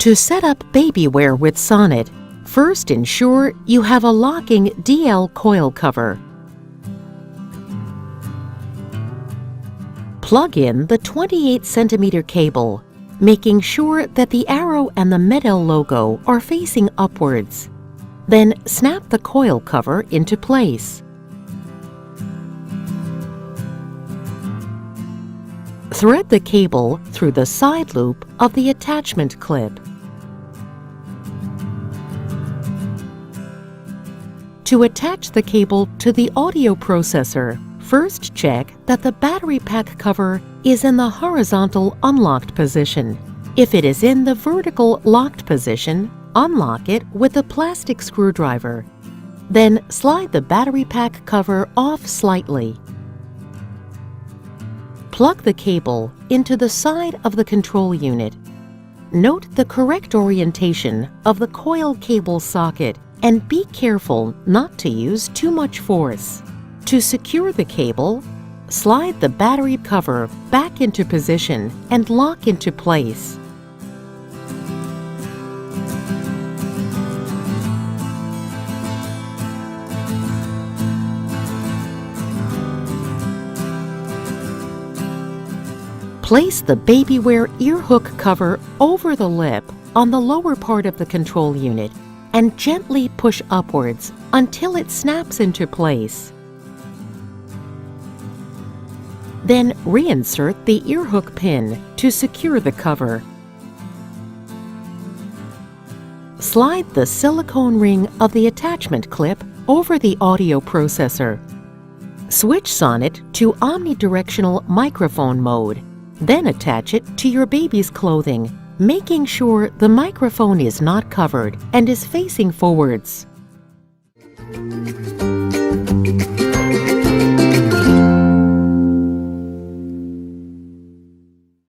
To set up BabyWear with SONNET, first ensure you have a locking DL coil cover. Plug in the 28cm cable, making sure that the arrow and the MED-EL logo are facing upwards. Then snap the coil cover into place. Thread the cable through the side loop of the attachment clip. To attach the cable to the audio processor, first check that the battery pack cover is in the horizontal unlocked position. If it is in the vertical locked position, unlock it with a plastic screwdriver. Then slide the battery pack cover off slightly. Plug the cable into the side of the control unit. Note the correct orientation of the coil cable socket and be careful not to use too much force. To secure the cable, slide the battery cover back into position and lock into place. Place the BabyWear ear hook cover over the lip on the lower part of the control unit and gently push upwards until it snaps into place. Then reinsert the ear hook pin to secure the cover. Slide the silicone ring of the attachment clip over the audio processor. Switch SONNET to omnidirectional microphone mode. Then attach it to your baby's clothing, making sure the microphone is not covered and is facing forwards.